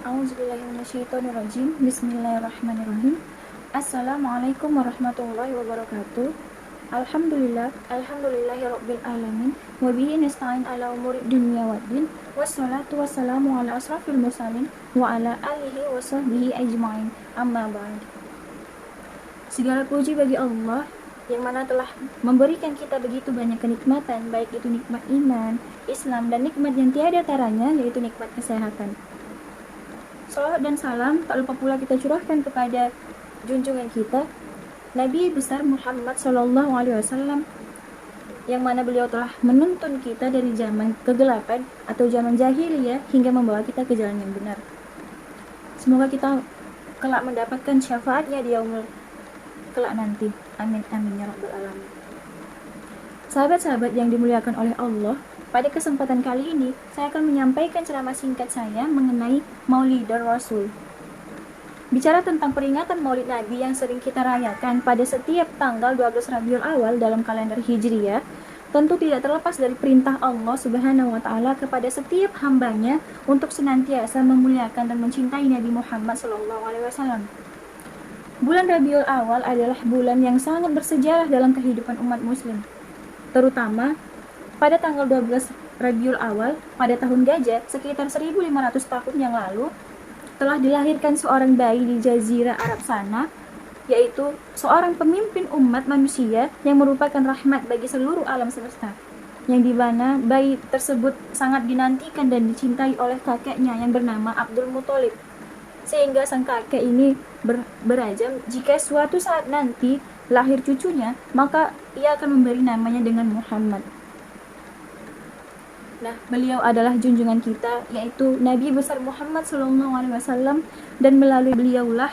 A'udzubillahiminasyaitonirrajim. Bismillahirrahmanirrahim. Assalamualaikum warahmatullahi wabarakatuh. Alhamdulillahirabbil alamin. Wa bihi nasta'in ala umurid dunya waddin. Wassalatu wassalamu ala asrafil mursalin wa ala alihi wa sahbihi ajma'in. Amma ba'd. Segala puji bagi Allah yang mana telah memberikan kita begitu banyak kenikmatan, baik itu nikmat iman, Islam, dan nikmat yang tiada taranya, yaitu nikmat kesehatan. Salawat dan salam tak lupa pula kita curahkan kepada junjungan kita Nabi besar Muhammad Sallallahu Alaihi Wasallam, yang mana beliau telah menuntun kita dari zaman kegelapan atau zaman jahiliyah hingga membawa kita ke jalan yang benar. Semoga kita kelak mendapatkan syafaatnya di yaumul kelak nanti. Amin amin ya rabbal alamin. Sahabat-sahabat yang dimuliakan oleh Allah, pada kesempatan kali ini, saya akan menyampaikan ceramah singkat saya mengenai Maulidur Rasul. Bicara tentang peringatan Maulid Nabi yang sering kita rayakan pada setiap tanggal 12 Rabiul Awal dalam kalender Hijriyah, tentu tidak terlepas dari perintah Allah Subhanahu wa Ta'ala kepada setiap hambanya untuk senantiasa memuliakan dan mencintai Nabi Muhammad SAW. Bulan Rabiul Awal adalah bulan yang sangat bersejarah dalam kehidupan umat Muslim, terutama pada tanggal 12 Rabiul Awal pada tahun Gajah sekitar 1500 tahun yang lalu telah dilahirkan seorang bayi di Jazirah Arab sana, yaitu seorang pemimpin umat manusia yang merupakan rahmat bagi seluruh alam semesta, yang dimana bayi tersebut sangat dinantikan dan dicintai oleh kakeknya yang bernama Abdul Muthalib, sehingga sang kakek ini berazam jika suatu saat nanti lahir cucunya, maka ia akan memberi namanya dengan Muhammad. Nah, beliau adalah junjungan kita, yaitu Nabi besar Muhammad SAW, dan melalui beliaulah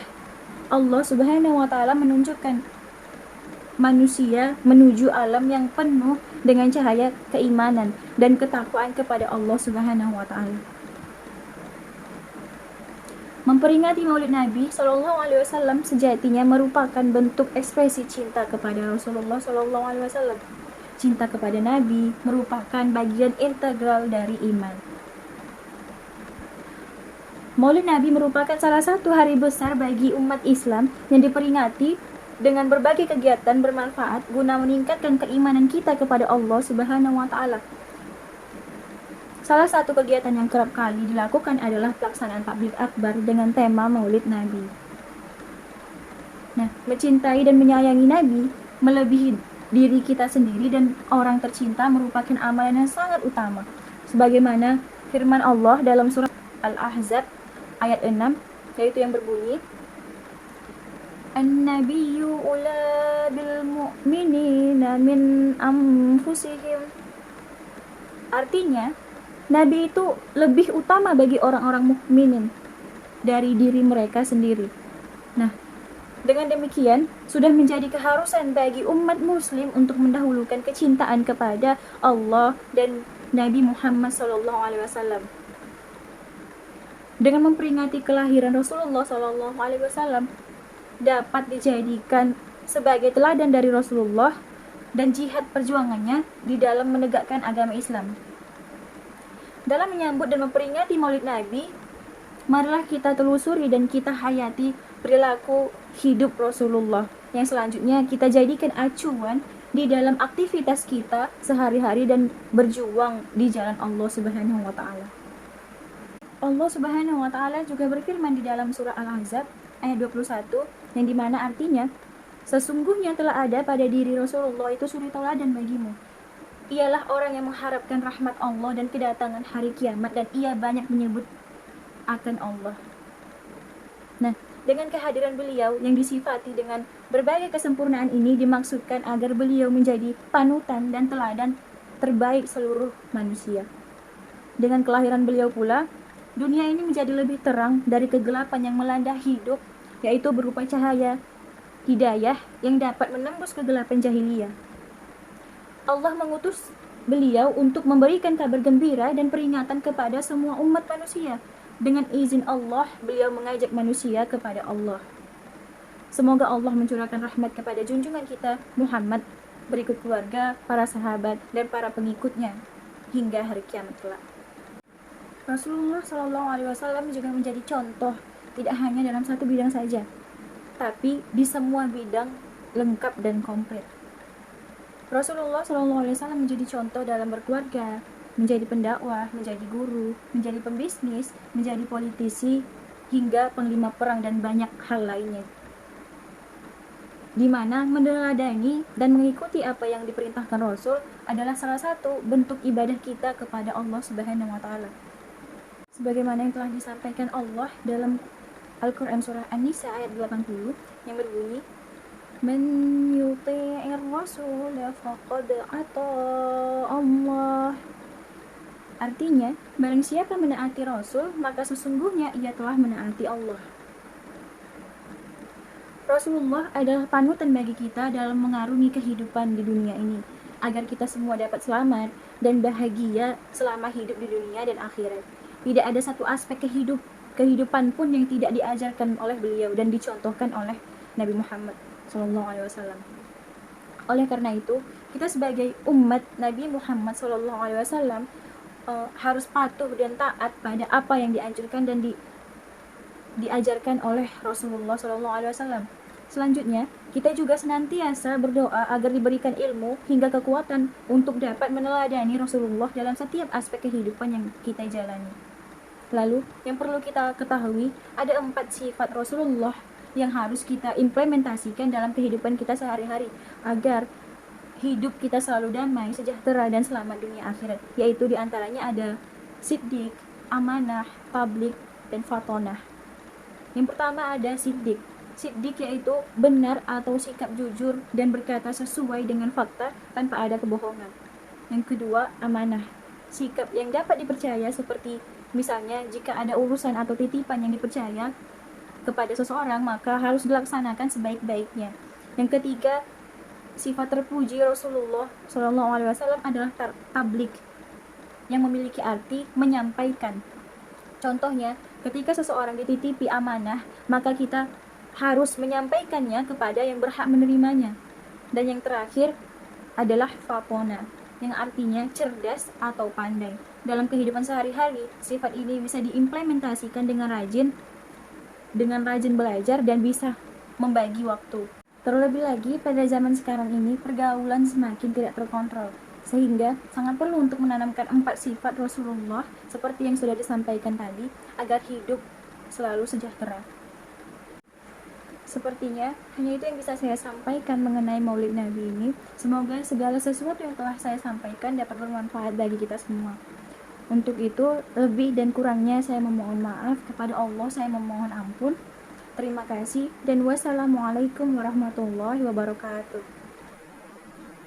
Allah Subhanahu wa Ta'ala menunjukkan manusia menuju alam yang penuh dengan cahaya keimanan dan ketakwaan kepada Allah Subhanahu wa Ta'ala. Memperingati Maulid Nabi SAW sejatinya merupakan bentuk ekspresi cinta kepada Rasulullah SAW. Cinta kepada Nabi merupakan bagian integral dari iman. Maulid Nabi merupakan salah satu hari besar bagi umat Islam yang diperingati dengan berbagai kegiatan bermanfaat guna meningkatkan keimanan kita kepada Allah Subhanahu wa Ta'ala. Salah satu kegiatan yang kerap kali dilakukan adalah pelaksanaan takbir akbar dengan tema Maulid Nabi. Nah, mencintai dan menyayangi Nabi melebihi diri kita sendiri dan orang tercinta merupakan amalan yang sangat utama, sebagaimana firman Allah dalam surat Al-Ahzab ayat 6, yaitu yang berbunyi, An-nabiyyu ula bil mu'minina min anfusihim. Artinya, Nabi itu lebih utama bagi orang-orang mukminin dari diri mereka sendiri. Nah, dengan demikian, sudah menjadi keharusan bagi umat muslim untuk mendahulukan kecintaan kepada Allah dan Nabi Muhammad SAW. Dengan memperingati kelahiran Rasulullah SAW, dapat dijadikan sebagai teladan dari Rasulullah dan jihad perjuangannya di dalam menegakkan agama Islam. Dalam menyambut dan memperingati Maulid Nabi, marilah kita telusuri dan kita hayati perilaku hidup Rasulullah yang selanjutnya kita jadikan acuan di dalam aktivitas kita sehari-hari dan berjuang di jalan Allah Subhanahu wa Ta'ala. Allah Subhanahu wa Ta'ala juga berfirman di dalam surah Al-Ahzab ayat 21, yang dimana artinya, sesungguhnya telah ada pada diri Rasulullah itu suri tauladan bagimu. Ialah orang yang mengharapkan rahmat Allah dan kedatangan hari kiamat, dan ia banyak menyebut akan Allah. Nah, dengan kehadiran beliau yang disifati dengan berbagai kesempurnaan ini dimaksudkan agar beliau menjadi panutan dan teladan terbaik seluruh manusia. Dengan kelahiran beliau pula, dunia ini menjadi lebih terang dari kegelapan yang melanda hidup, yaitu berupa cahaya hidayah yang dapat menembus kegelapan jahiliyah. Allah mengutus beliau untuk memberikan kabar gembira dan peringatan kepada semua umat manusia. Dengan izin Allah, beliau mengajak manusia kepada Allah. Semoga Allah mencurahkan rahmat kepada junjungan kita Muhammad, berikut keluarga, para sahabat, dan para pengikutnya hingga hari kiamat kelak. Rasulullah Shallallahu Alaihi Wasallam juga menjadi contoh tidak hanya dalam satu bidang saja, tapi di semua bidang lengkap dan komplit. Rasulullah Shallallahu Alaihi Wasallam menjadi contoh dalam berkeluarga, menjadi pendakwah, menjadi guru, menjadi pembisnis, menjadi politisi, hingga panglima perang dan banyak hal lainnya. Di mana meneladani dan mengikuti apa yang diperintahkan Rasul adalah salah satu bentuk ibadah kita kepada Allah Subhanahu wa taala. Sebagaimana yang telah disampaikan Allah dalam Al-Qur'an surah An-Nisa ayat 80 yang berbunyi, "Man yuti'ir rasul faqad ata Allah." Artinya, barang siapa menaati Rasul, maka sesungguhnya ia telah menaati Allah. Rasulullah adalah panutan bagi kita dalam mengarungi kehidupan di dunia ini, agar kita semua dapat selamat dan bahagia selama hidup di dunia dan akhirat. Tidak ada satu aspek kehidupan pun yang tidak diajarkan oleh beliau dan dicontohkan oleh Nabi Muhammad SAW. Oleh karena itu, kita sebagai umat Nabi Muhammad SAW harus patuh dan taat pada apa yang dianjurkan dan diajarkan oleh Rasulullah SAW. Selanjutnya, kita juga senantiasa berdoa agar diberikan ilmu hingga kekuatan untuk dapat meneladani Rasulullah dalam setiap aspek kehidupan yang kita jalani. Lalu, yang perlu kita ketahui, ada 4 sifat Rasulullah yang harus kita implementasikan dalam kehidupan kita sehari-hari agar hidup kita selalu damai, sejahtera, dan selamat dunia akhirat. Yaitu diantaranya ada siddiq, amanah, tabligh, dan fatonah. Yang pertama ada siddiq. Siddiq yaitu benar atau sikap jujur dan berkata sesuai dengan fakta tanpa ada kebohongan. Yang kedua, amanah. Sikap yang dapat dipercaya seperti misalnya jika ada urusan atau titipan yang dipercaya kepada seseorang maka harus dilaksanakan sebaik-baiknya. Yang ketiga, sifat terpuji Rasulullah SAW adalah tabligh yang memiliki arti menyampaikan. Contohnya, ketika seseorang dititipi amanah, maka kita harus menyampaikannya kepada yang berhak menerimanya. Dan yang terakhir adalah fapona, yang artinya cerdas atau pandai. Dalam kehidupan sehari-hari, sifat ini bisa diimplementasikan dengan rajin belajar dan bisa membagi waktu. Terlebih lagi pada zaman sekarang ini, pergaulan semakin tidak terkontrol, sehingga sangat perlu untuk menanamkan 4 sifat Rasulullah seperti yang sudah disampaikan tadi agar hidup selalu sejahtera. Sepertinya hanya itu yang bisa saya sampaikan mengenai Maulid Nabi ini. Semoga segala sesuatu yang telah saya sampaikan dapat bermanfaat bagi kita semua. Untuk itu, lebih dan kurangnya saya memohon maaf kepada Allah, saya memohon ampun. Terima kasih dan wassalamualaikum warahmatullahi wabarakatuh.